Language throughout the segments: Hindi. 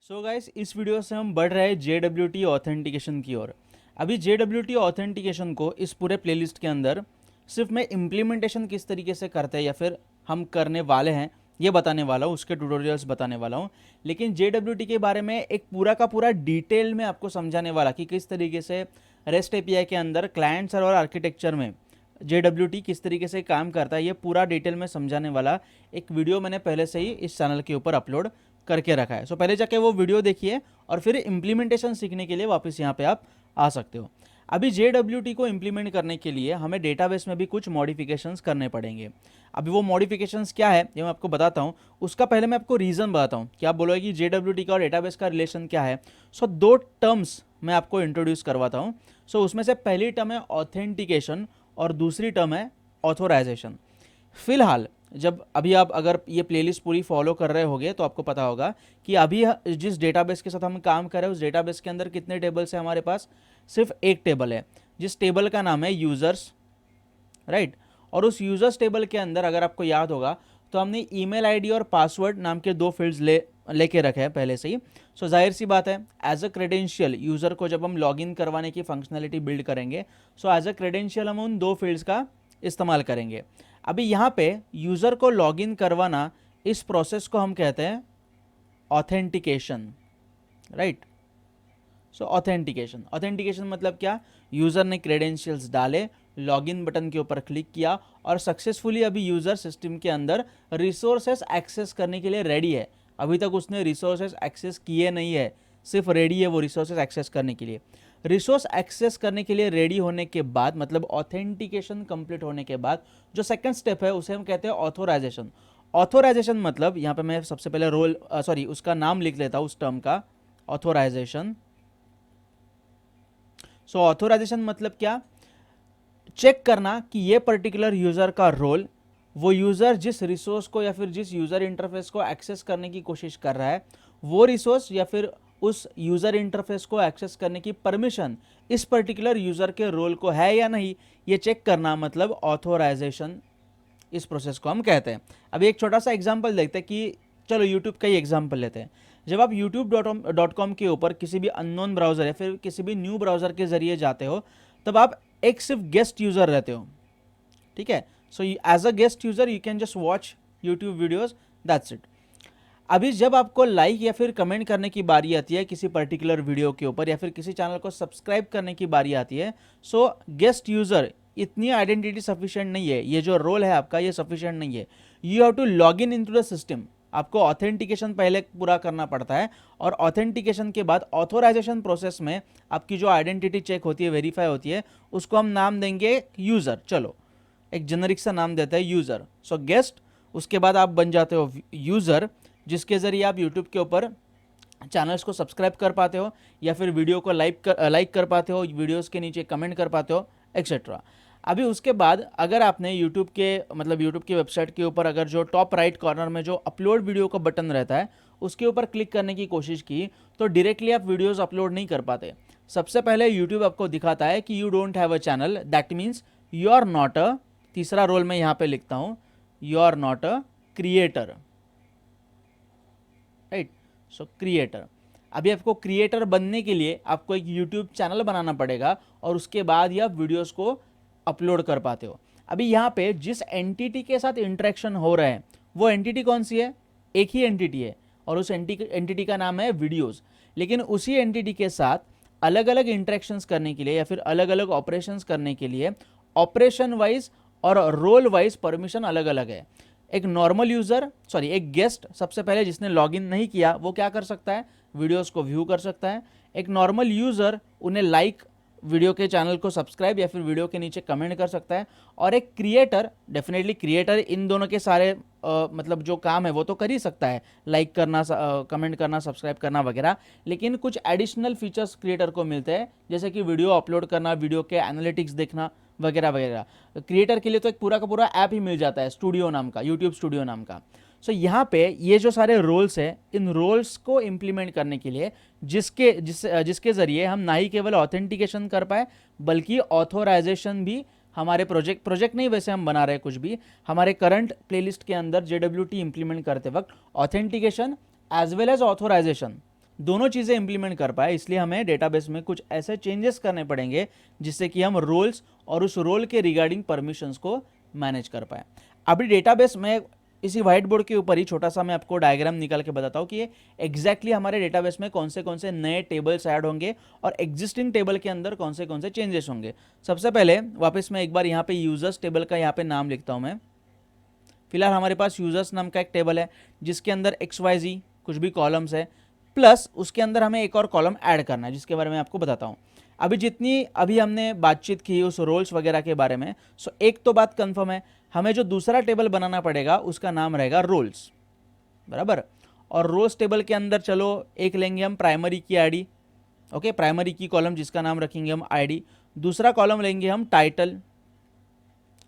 सो गाइस, इस वीडियो से हम बढ़ रहे हैं JWT ऑथेंटिकेशन की ओर। अभी JWT ऑथेंटिकेशन को इस पूरे प्लेलिस्ट के अंदर सिर्फ मैं इम्प्लीमेंटेशन किस तरीके से करते हैं या फिर हम करने वाले हैं ये बताने वाला हूँ, उसके ट्यूटोरियल्स बताने वाला हूँ। लेकिन JWT के बारे में एक पूरा का पूरा डिटेल में आपको समझाने वाला कि किस तरीके से रेस्ट एपीआई के अंदर क्लाइंट सर्वर आर्किटेक्चर में JWT किस तरीके से काम करता है, ये पूरा डिटेल में समझाने वाला एक वीडियो मैंने पहले से ही इस चैनल के ऊपर अपलोड करके रखा है। सो पहले जाके वो वीडियो देखिए और फिर इम्प्लीमेंटेशन सीखने के लिए वापस यहाँ पे आप आ सकते हो। अभी JWT को इम्प्लीमेंट करने के लिए हमें डेटाबेस में भी कुछ मॉडिफिकेशंस करने पड़ेंगे। अभी वो मॉडिफिकेशंस क्या है ये मैं आपको बताता हूँ। उसका पहले मैं आपको रीज़न बताता हूँ कि आप बोलोगे कि JWT का और डेटाबेस का रिलेशन क्या है। सो दो टर्म्स मैं आपको इंट्रोड्यूस करवाता हूँ। सो उसमें से पहली टर्म है ऑथेंटिकेशन और दूसरी टर्म है ऑथोराइजेशन। फिलहाल जब अभी आप अगर ये प्लेलिस्ट पूरी फॉलो कर रहे होगे तो आपको पता होगा कि अभी जिस डेटाबेस के साथ हम काम कर रहे हैं उस डेटाबेस के अंदर कितने टेबल्स हैं हमारे पास। सिर्फ एक टेबल है जिस टेबल का नाम है यूज़र्स, राइट। और उस यूज़र्स टेबल के अंदर अगर आपको याद होगा तो हमने ईमेल आईडी और पासवर्ड नाम के दो फील्ड्स लेके रखे हैं पहले से ही। सो जाहिर सी बात है एज अ क्रेडेंशियल यूज़र को जब हम लॉगिन करवाने की फंक्शनैलिटी बिल्ड करेंगे सो एज अ क्रेडेंशियल हम उन दो फील्ड्स का इस्तेमाल करेंगे। अभी यहाँ पे यूज़र को लॉगिन करवाना, इस प्रोसेस को हम कहते हैं ऑथेंटिकेशन, राइट। सो ऑथेंटिकेशन मतलब क्या? यूज़र ने क्रेडेंशियल्स डाले, लॉगिन बटन के ऊपर क्लिक किया और सक्सेसफुली अभी यूज़र सिस्टम के अंदर रिसोर्सेस एक्सेस करने के लिए रेडी है। अभी तक उसने रिसोर्सेस एक्सेस किए नहीं है, सिर्फ रेडी है वो रिसोर्सेस एक्सेस करने के लिए। रिसोर्स एक्सेस करने के लिए रेडी होने के बाद मतलब ऑथेंटिकेशन कंप्लीट होने के बाद जो सेकंड स्टेप है उसे हम कहते हैं ऑथोराइजेशन। ऑथोराइजेशन मतलब यहाँ पे मैं सबसे पहले उसका नाम लिख लेता हूँ उस टर्म का, ऑथोराइजेशन। सो ऑथोराइजेशन मतलब क्या? चेक करना कि ये पर्टिकुलर यूज़र का रोल, वो यूज़र जिस रिसोर्स को या फिर जिस यूज़र इंटरफेस को एक्सेस करने की कोशिश कर रहा है वो रिसोर्स या फिर उस यूज़र इंटरफेस को एक्सेस करने की परमिशन इस पर्टिकुलर यूज़र के रोल को है या नहीं, ये चेक करना मतलब ऑथोराइजेशन, इस प्रोसेस को हम कहते हैं। अभी एक छोटा सा एग्जांपल देखते हैं कि चलो यूट्यूब का ही एग्जांपल लेते हैं। जब आप youtube.com के ऊपर किसी भी अननोन ब्राउज़र या फिर किसी भी न्यू ब्राउज़र के ज़रिए जाते हो तब आप एक सिर्फ गेस्ट यूज़र रहते हो, ठीक है। So as a guest user you can just watch YouTube videos, that's it. अभी जब आपको लाइक या फिर कमेंट करने की बारी आती है किसी पर्टिकुलर वीडियो के ऊपर या फिर किसी चैनल को सब्सक्राइब करने की बारी आती है, सो गेस्ट यूज़र इतनी आइडेंटिटी सफिशिएंट नहीं है, ये जो रोल है आपका ये सफिशिएंट नहीं है। You have to log in to the system. आपको ऑथेंटिकेशन पहले पूरा करना पड़ता है और ऑथेंटिकेशन के बाद ऑथोराइजेशन प्रोसेस में आपकी जो आइडेंटिटी चेक होती है, वेरीफाई होती है, उसको हम नाम देंगे यूज़र। चलो एक जेनरिक सा नाम देता है यूज़र। सो गेस्ट, उसके बाद आप बन जाते हो यूज़र जिसके ज़रिए आप यूट्यूब के ऊपर चैनल्स को सब्सक्राइब कर पाते हो या फिर वीडियो को लाइक कर पाते हो, वीडियोस के नीचे कमेंट कर पाते हो, एक्सेट्रा। अभी उसके बाद अगर आपने यूट्यूब की वेबसाइट के ऊपर अगर जो टॉप राइट कॉर्नर में जो अपलोड वीडियो का बटन रहता है उसके ऊपर क्लिक करने की कोशिश की तो डायरेक्टली आप वीडियोज़ अपलोड नहीं कर पाते। सबसे पहले यूट्यूब आपको दिखाता है कि you don't have a channel, that means you are not a, तीसरा रोल मैं यहाँ पे लिखता हूँ, you are not a creator, right. So creator, अभी आपको क्रिएटर बनने के लिए आपको एक यूट्यूब चैनल बनाना पड़ेगा और उसके बाद ही आप वीडियोस को अपलोड कर पाते हो। अभी यहाँ पे जिस एंटिटी के साथ इंटरेक्शन हो रहा है वो एंटिटी कौन सी है? एक ही एंटिटी है और उस एंटिटी का नाम है वीडियोस। लेकिन उसी एंटिटी के साथ अलग अलग इंटरेक्शंस करने के लिए या फिर अलग अलग ऑपरेशंस करने के लिए ऑपरेशन वाइज और रोल वाइज परमिशन अलग अलग है। एक नॉर्मल यूज़र, एक गेस्ट सबसे पहले जिसने लॉगिन नहीं किया वो क्या कर सकता है? वीडियोस को व्यू कर सकता है। एक नॉर्मल यूज़र उन्हें लाइक, वीडियो के चैनल को सब्सक्राइब या फिर वीडियो के नीचे कमेंट कर सकता है। और एक क्रिएटर, डेफिनेटली क्रिएटर इन दोनों के सारे मतलब जो काम है वो तो कर ही सकता है, लाइक करना, कमेंट करना, सब्सक्राइब करना वगैरह। लेकिन कुछ एडिशनल फीचर्स क्रिएटर को मिलते हैं जैसे कि वीडियो अपलोड करना, वीडियो के एनालिटिक्स देखना वगैरह वगैरह। क्रिएटर के लिए तो एक पूरा का पूरा ऐप ही मिल जाता है स्टूडियो नाम का, यूट्यूब स्टूडियो नाम का। सो यहाँ पे ये जो सारे रोल्स हैं इन रोल्स को इम्प्लीमेंट करने के लिए जिसके ज़रिए हम ना ही केवल ऑथेंटिकेशन कर पाए बल्कि ऑथोराइजेशन भी हमारे प्रोजेक्ट नहीं, वैसे हम बना रहे हैं कुछ भी, हमारे करंट प्लेलिस्ट के अंदर JWT इम्प्लीमेंट करते वक्त authentication as well as authorisation दोनों चीज़ें इंप्लीमेंट कर पाए, इसलिए हमें डेटाबेस में कुछ ऐसे चेंजेस करने पड़ेंगे जिससे कि हम रोल्स और उस रोल के रिगार्डिंग परमिशंस को मैनेज कर पाए। अभी डेटाबेस में इसी व्हाइट बोर्ड के ऊपर ही छोटा सा मैं आपको डायग्राम निकाल के बताता हूँ कि ये एग्जैक्टली हमारे डेटाबेस में कौन से नए टेबल्स ऐड होंगे और एग्जिस्टिंग टेबल के अंदर कौन से चेंजेस होंगे। सबसे पहले वापस मैं एक बार यहाँ पे यूजर्स टेबल का यहाँ पे नाम लिखता हूँ मैं। फिलहाल हमारे पास यूजर्स नाम का एक टेबल है जिसके अंदर XYZ कुछ भी कॉलम्स है, प्लस उसके अंदर हमें एक और कॉलम ऐड करना है जिसके बारे में आपको बताता हूँ। अभी हमने बातचीत की उस रोल्स वगैरह के बारे में, सो एक तो बात कंफर्म है, हमें जो दूसरा टेबल बनाना पड़ेगा उसका नाम रहेगा रोल्स, बराबर। और रोल्स टेबल के अंदर चलो एक लेंगे हम प्राइमरी की आईडी, ओके, प्राइमरी की कॉलम जिसका नाम रखेंगे हम आईडी। दूसरा कॉलम लेंगे हम टाइटल,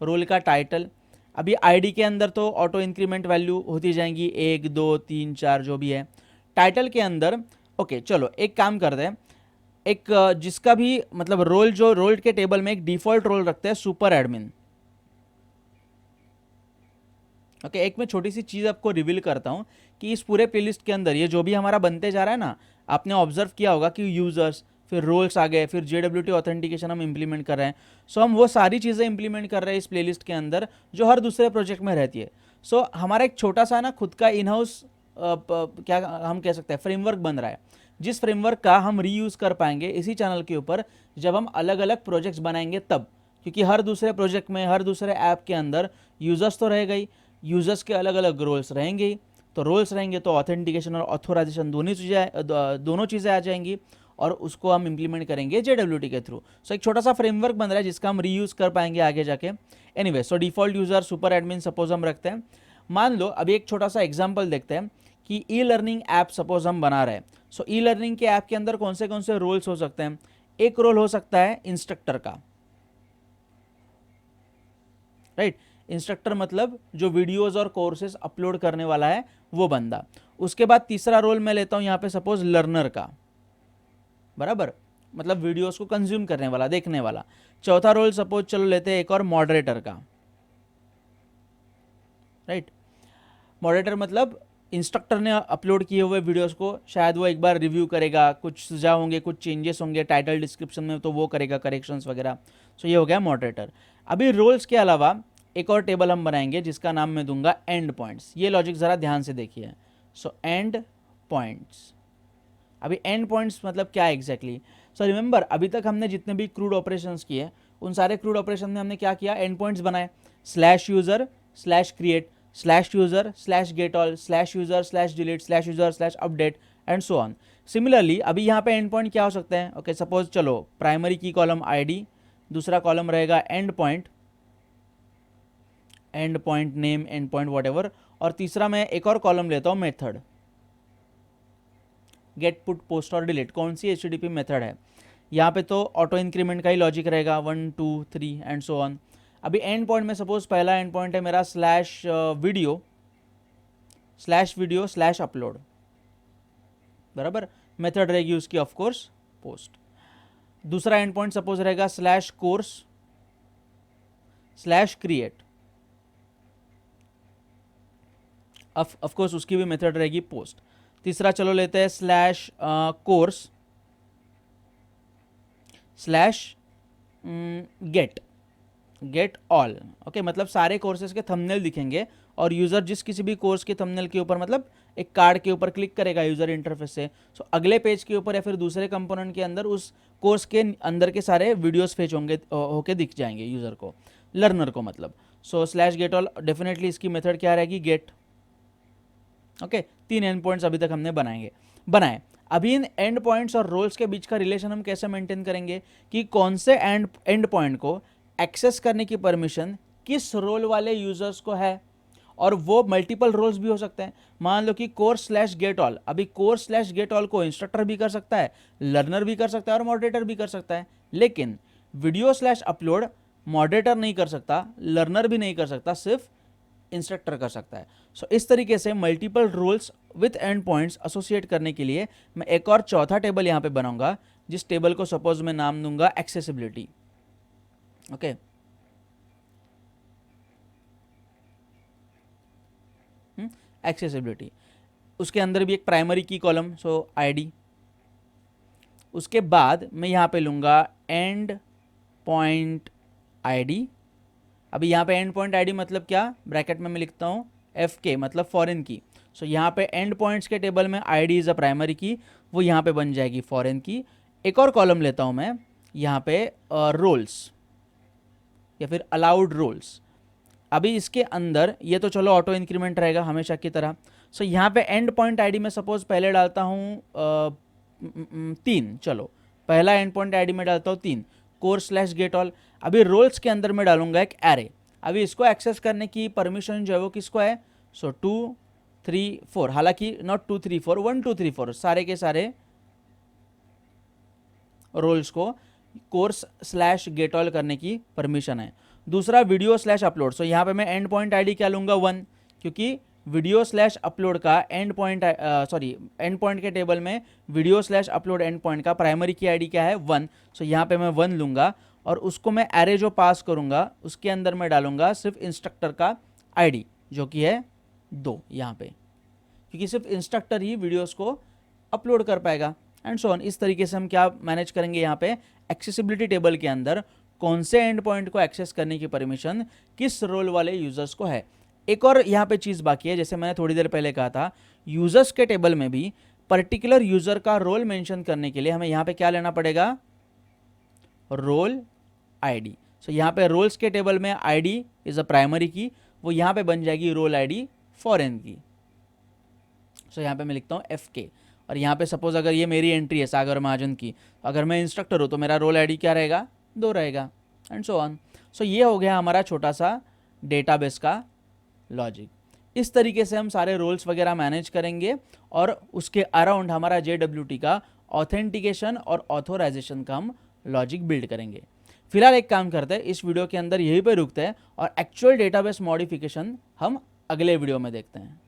रोल का टाइटल। अभी आईडी के अंदर तो ऑटो इंक्रीमेंट वैल्यू होती जाएंगी 1 2 3 4 जो भी है। टाइटल के अंदर ओके चलो एक काम करते हैं, एक जिसका भी मतलब रोल के टेबल में एक डिफॉल्ट रोल रखते हैं सुपर एडमिन। ओके एक मैं छोटी सी चीज़ आपको रिवील करता हूँ कि इस पूरे प्लेलिस्ट के अंदर ये जो भी हमारा बनते जा रहा है ना, आपने ऑब्जर्व किया होगा कि यूजर्स, फिर रोल्स आ गए, फिर JWT ऑथेंटिकेशन हम इंप्लीमेंट कर रहे हैं। सो हम वो सारी चीज़ें इंप्लीमेंट कर रहे हैं इस प्लेलिस्ट के अंदर जो हर दूसरे प्रोजेक्ट में रहती है। सो हमारा एक छोटा सा ना खुद का इन हाउस क्या हम कह सकते हैं फ्रेमवर्क बन रहा है, जिस फ्रेमवर्क का हम रीयूज़ कर पाएंगे इसी चैनल के ऊपर जब हम अलग अलग प्रोजेक्ट्स बनाएंगे तब। क्योंकि हर दूसरे प्रोजेक्ट में, हर दूसरे ऐप के अंदर यूजर्स तो रहेगा ही, यूजर्स के अलग अलग रोल्स रहेंगे ही, तो रोल्स रहेंगे तो ऑथेंटिकेशन और ऑथोराइजेशन दोनों चीज़ें आ जाएंगी और उसको हम इंप्लीमेंट करेंगे JWT के थ्रू। सो एक छोटा सा फ्रेमवर्क बन रहा है जिसका हम रीयूज़ कर पाएंगे आगे जाके। Anyway so default user super admin suppose हम रखते हैं। मान लो अभी एक छोटा सा एग्जाम्पल देखते हैं कि ई लर्निंग ऐप सपोज हम बना रहे हैं। सो ई लर्निंग के ऐप के अंदर कौन से रोल्स हो सकते हैं। एक रोल हो सकता है इंस्ट्रक्टर का, राइट। इंस्ट्रक्टर मतलब जो वीडियोस और कोर्सेज अपलोड करने वाला है वो बंदा। उसके बाद तीसरा रोल मैं लेता हूं यहां पे सपोज लर्नर का, बराबर, मतलब वीडियोस को कंज्यूम करने वाला, देखने वाला। चौथा रोल सपोज चलो लेते हैं एक और मॉडरेटर का, राइट। मॉडरेटर मतलब इंस्ट्रक्टर ने अपलोड किए हुए वीडियोस को शायद वो एक बार रिव्यू करेगा, कुछ सुझाव होंगे, कुछ चेंजेस होंगे टाइटल डिस्क्रिप्शन में तो वो करेगा करेक्शंस वगैरह। सो ये हो गया मॉडरेटर। अभी रोल्स के अलावा एक और टेबल हम बनाएंगे जिसका नाम मैं दूंगा एंड पॉइंट्स। ये लॉजिक ज़रा ध्यान से देखिए। सो एंड पॉइंट्स, अभी एंड पॉइंट्स मतलब क्या एग्जैक्टली। सो रिमेंबर अभी तक हमने जितने भी क्रूड ऑपरेशंस किए उन सारे क्रूड ऑपरेशन में हमने क्या किया, एंड पॉइंट्स बनाए, slash user slash create slash user slash get all slash user slash delete slash user slash update and so on. Similarly अभी यहाँ पे एंड पॉइंट क्या हो सकते हैं, ओके सपोज चलो प्राइमरी की कॉलम आईडी, दूसरा कॉलम रहेगा and point name, and point what, और तीसरा मैं एक और कॉलम लेता हूँ मेथड, गेट पुट पोस्ट और डिलीट। कौन सी HTTP मेथड है यहाँ पे, तो ऑटो इंक्रीमेंट का ही लॉजिक रहेगा 1 2 3 एंड सो ऑन। अभी एंड पॉइंट में सपोज पहला एंड पॉइंट है मेरा स्लैश वीडियो स्लैश अपलोड, बराबर। मेथड रहेगी उसकी ऑफ कोर्स पोस्ट। दूसरा एंड पॉइंट सपोज रहेगा slash course slash create, of course उसकी भी मेथड रहेगी पोस्ट। तीसरा चलो लेते हैं slash course slash get all, okay, मतलब सारे कोर्सेज के थंबनेल दिखेंगे और यूज़र जिस किसी भी कोर्स के थंबनेल के ऊपर मतलब एक कार्ड के ऊपर क्लिक करेगा यूज़र इंटरफेस से, सो अगले पेज के ऊपर या फिर दूसरे कंपोनेंट के अंदर उस कोर्स के अंदर के सारे वीडियोस फेच होंगे होके दिख जाएंगे यूज़र को, लर्नर को मतलब। सो स्लैश गेट ऑल डेफिनेटली इसकी मेथड क्या रहेगी, गेट, ओके। 3 एंड पॉइंट्स अभी तक हमने बनाए। अभी इन एंड पॉइंट्स और रोल्स के बीच का रिलेशन हम कैसे मेंटेन करेंगे कि कौन से एंड पॉइंट को एक्सेस करने की परमिशन किस रोल वाले यूजर्स को है, और वो मल्टीपल रोल्स भी हो सकते हैं। मान लो कि कोर्स स्लैश गेट ऑल, अभी कोर्स स्लैश गेट ऑल को इंस्ट्रक्टर भी कर सकता है, लर्नर भी कर सकता है और मॉडरेटर भी कर सकता है, लेकिन वीडियो स्लैश अपलोड मॉडरेटर नहीं कर सकता, लर्नर भी नहीं कर सकता, सिर्फ इंस्ट्रक्टर कर सकता है। सो इस तरीके से multiple roles with endpoints associate करने के लिए मैं एक और चौथा टेबल यहाँ पे बनाऊंगा, जिस टेबल को सपोज मैं नाम दूंगा एक्सेसिबिलिटी, ओके। एक्सेसिबिलिटी, उसके अंदर भी एक प्राइमरी की कॉलम, सो आईडी, उसके बाद मैं यहाँ पे लूँगा एंड पॉइंट आईडी। अभी यहाँ पे एंड पॉइंट आईडी मतलब क्या, ब्रैकेट में मैं लिखता हूँ FK मतलब फॉरेन की। सो यहाँ पे एंड पॉइंट्स के टेबल में आईडी इज़ अ प्राइमरी की, वो यहाँ पे बन जाएगी फॉरेन की। एक और कॉलम लेता हूँ मैं यहाँ पे रोल्स या फिर अलाउड रोल्स। अभी इसके अंदर ये तो चलो ऑटो इंक्रीमेंट रहेगा हमेशा की तरह। सो यहाँ पे एंड पॉइंट आईडी में सपोज पहले डालता हूँ 3, चलो पहला एंड पॉइंट आईडी में डालता हूँ 3 core/get all। अभी रोल्स के अंदर मैं डालूंगा एक एरे। अभी इसको एक्सेस करने की परमिशन जो है वो किसको है, सो 2 3 4, हालांकि नॉट 2 3 4, 1 2 3 4 सारे के सारे रोल्स को course/get all करने की परमिशन है। दूसरा वीडियो/अपलोड। सो यहाँ पे मैं एंड पॉइंट आईडी क्या लूँगा 1, क्योंकि वीडियो/अपलोड का एंड पॉइंट एंड पॉइंट के टेबल में वीडियो/अपलोड एंड पॉइंट का प्राइमरी की आईडी क्या है 1। सो यहाँ पे मैं 1 लूँगा और उसको मैं एरे जो पास करूँगा उसके अंदर मैं डालूँगा सिर्फ इंस्ट्रक्टर का आईडी जो कि है 2 यहाँ पे, क्योंकि सिर्फ इंस्ट्रक्टर ही वीडियोस को अपलोड कर पाएगा एंड सो ऑन। इस तरीके से हम क्या मैनेज करेंगे यहाँ पे एक्सेसिबिलिटी टेबल के अंदर कौन से एंड पॉइंट को एक्सेस करने की परमिशन किस रोल वाले यूजर्स को है। एक और यहाँ पे चीज़ बाकी है, जैसे मैंने थोड़ी देर पहले कहा था यूजर्स के टेबल में भी पर्टिकुलर यूजर का रोल मेंशन करने के लिए हमें यहाँ पे क्या लेना पड़ेगा, रोल आईडी। सो यहाँ पे रोल्स के टेबल में आईडी इज अ प्राइमरी की, वो यहाँ पे बन जाएगी रोल आईडी फॉरेन की। सो यहाँ पे मैं लिखता हूँ FK और यहाँ पे सपोज अगर ये मेरी एंट्री है सागर महाजन की, अगर मैं इंस्ट्रक्टर हूँ तो मेरा रोल आईडी क्या रहेगा, 2 रहेगा एंड सो ऑन। सो ये हो गया हमारा छोटा सा डेटाबेस का लॉजिक। इस तरीके से हम सारे रोल्स वगैरह मैनेज करेंगे और उसके अराउंड हमारा JWT का ऑथेंटिकेशन और ऑथोराइजेशन का हम लॉजिक बिल्ड करेंगे। फिलहाल एक काम करते हैं, इस वीडियो के अंदर यहीं पे रुकते हैं और एक्चुअल डेटाबेस मॉडिफिकेशन हम अगले वीडियो में देखते हैं।